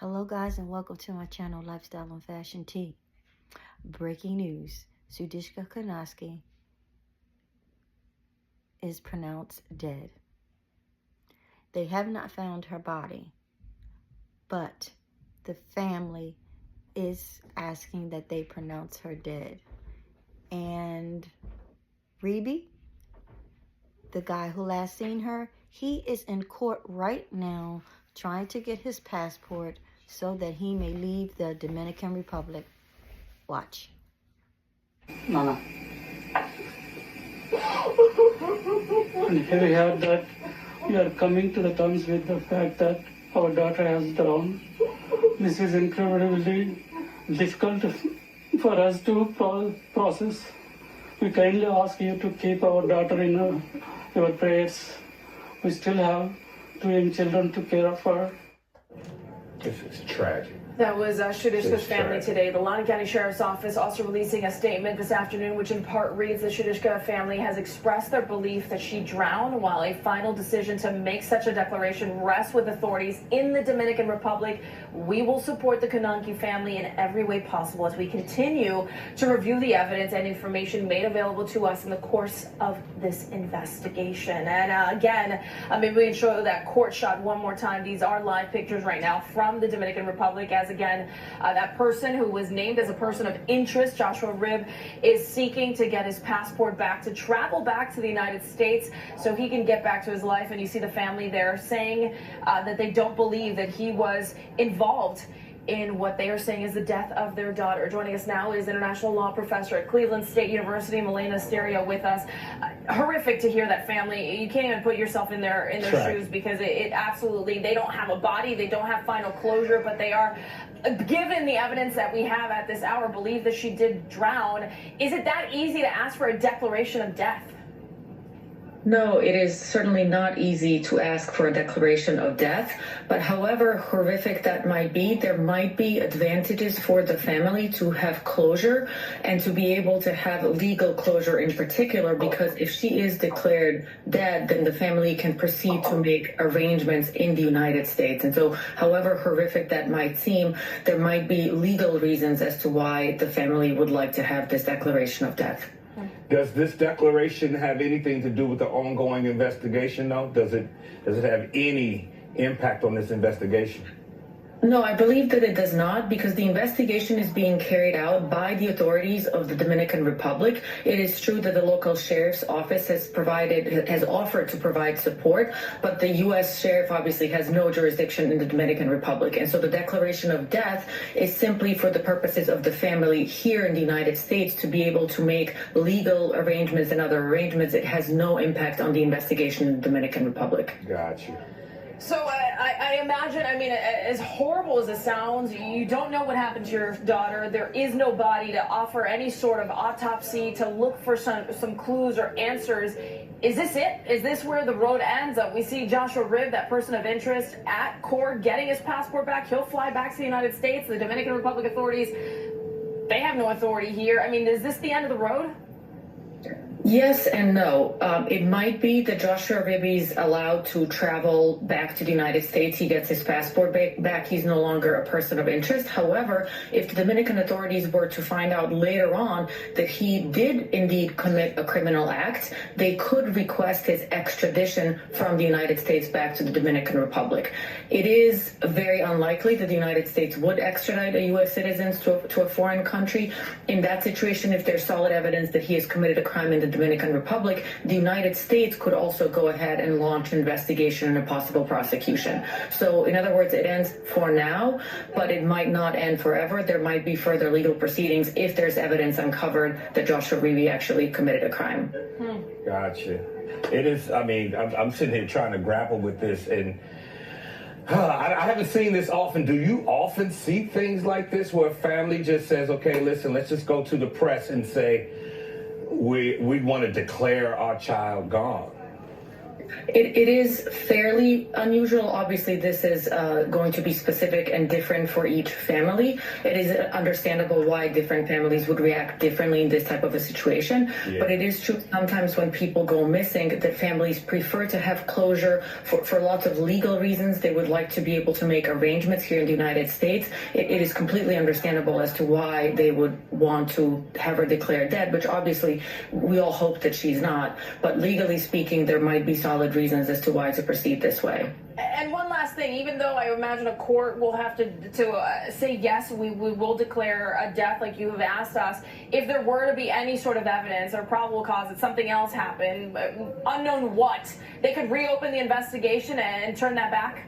Hello guys and welcome to my channel Lifestyle and Fashion Tea. Breaking news, Sudiksha Konanki is pronounced dead. They have not found her body, but the family is asking that they pronounce her dead. And Reeby, the guy who last seen her, he is in court right now trying to get his passport so that he may leave the Dominican Republic. Watch. Nana. And here we have that we are coming to the terms with the fact that our daughter has drowned. This is incredibly difficult for us to process. We kindly ask you to keep our daughter in your prayers. We still have 2 young children to care for. This is tragic. That was Sudiksha's family today. The Loudoun County Sheriff's Office also releasing a statement this afternoon, which in part reads the Sudiksha family has expressed their belief that she drowned, while a final decision to make such a declaration rests with authorities in the Dominican Republic. We will support the Konanki family in every way possible as we continue to review the evidence and information made available to us in the course of this investigation. And again, maybe we can show that court shot one more time. These are live pictures right now from the Dominican Republic as again, that person who was named as a person of interest, Joshua Ribb, is seeking to get his passport back to travel back to the United States so he can get back to his life. And you see the family there saying that they don't believe that he was involved in what they are saying is the death of their daughter. Joining us now is international law professor at Cleveland State University, Milena Stereo, with us. Horrific to hear that family. You can't even put yourself in their shoes, because it absolutely, they don't have a body, they don't have final closure, but they are, given the evidence that we have at this hour, believe that she did drown. Is it that easy to ask for a declaration of death? No, it is certainly not easy to ask for a declaration of death, but however horrific that might be, there might be advantages for the family to have closure and to be able to have legal closure in particular, because if she is declared dead, then the family can proceed to make arrangements in the United States. And so however horrific that might seem, there might be legal reasons as to why the family would like to have this declaration of death. Does this declaration have anything to do with the ongoing investigation, though? Does it have any impact on this investigation? No, I believe that it does not, because the investigation is being carried out by the authorities of the Dominican Republic. It is true that the local sheriff's office has offered to provide support, but the U.S. sheriff obviously has no jurisdiction in the Dominican Republic. And so the declaration of death is simply for the purposes of the family here in the United States to be able to make legal arrangements and other arrangements. It has no impact on the investigation in the Dominican Republic. Gotcha. So I imagine, I mean, as horrible as it sounds, you don't know what happened to your daughter. There is no body to offer any sort of autopsy to look for some clues or answers. Is this it? Is this where the road ends? We see Joshua Ribb, that person of interest, at court getting his passport back. He'll fly back to the United States. The Dominican Republic authorities, they have no authority here. I mean, is this the end of the road? Yes and no. It might be that Joshua Ribb is allowed to travel back to the United States. He gets his passport back. He's no longer a person of interest. However, if the Dominican authorities were to find out later on that he did indeed commit a criminal act, they could request his extradition from the United States back to the Dominican Republic. It is very unlikely that the United States would extradite a U.S. citizen to a foreign country. In that situation, if there's solid evidence that he has committed a crime in the Dominican Republic, the United States could also go ahead and launch an investigation and a possible prosecution. So in other words, it ends for now, but it might not end forever. There might be further legal proceedings if there's evidence uncovered that Joshua Ribb actually committed a crime. Gotcha. It is, I mean, I'm sitting here trying to grapple with this, and I haven't seen this often. Do you often see things like this where a family just says, okay, listen, let's just go to the press and say, we want to declare our child gone? It is fairly unusual. Obviously, this is going to be specific and different for each family. It is understandable why different families would react differently in this type of a situation. Yeah. But it is true sometimes when people go missing that families prefer to have closure for lots of legal reasons. They would like to be able to make arrangements here in the United States. It is completely understandable as to why they would want to have her declared dead, which obviously we all hope that she's not. But legally speaking, there might be solid reasons as to why to proceed this way. And one last thing, even though I imagine a court will have to say, yes, we will declare a death like you have asked us, if there were to be any sort of evidence or probable cause that something else happened, unknown what, they could reopen the investigation and turn that back?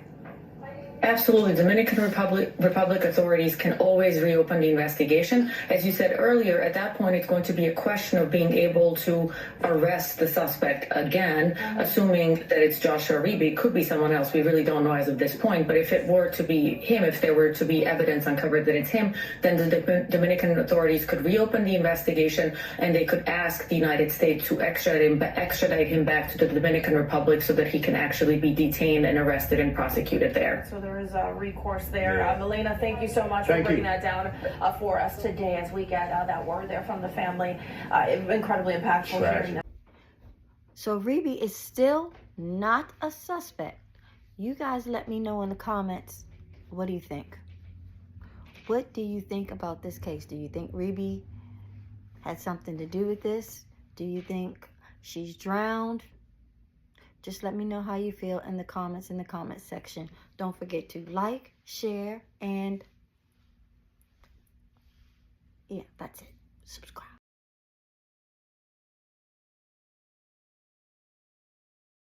Absolutely. Dominican Republic authorities can always reopen the investigation. As you said earlier, at that point, it's going to be a question of being able to arrest the suspect again, assuming that it's Joshua Reeby. It could be someone else. We really don't know as of this point. But if it were to be him, if there were to be evidence uncovered that it's him, then the Dominican authorities could reopen the investigation and they could ask the United States to extradite him back to the Dominican Republic so that he can actually be detained and arrested and prosecuted there. So there is a recourse there. Yeah. Milena, thank you so much for breaking that down for us today as we get that word there from the family. Incredibly impactful hearing that. So Reeby is still not a suspect. You guys let me know in the comments, what do you think? What do you think about this case? Do you think Reeby had something to do with this? Do you think she's drowned? Just let me know how you feel in the comments section. Don't forget to like, share, and yeah, that's it. Subscribe.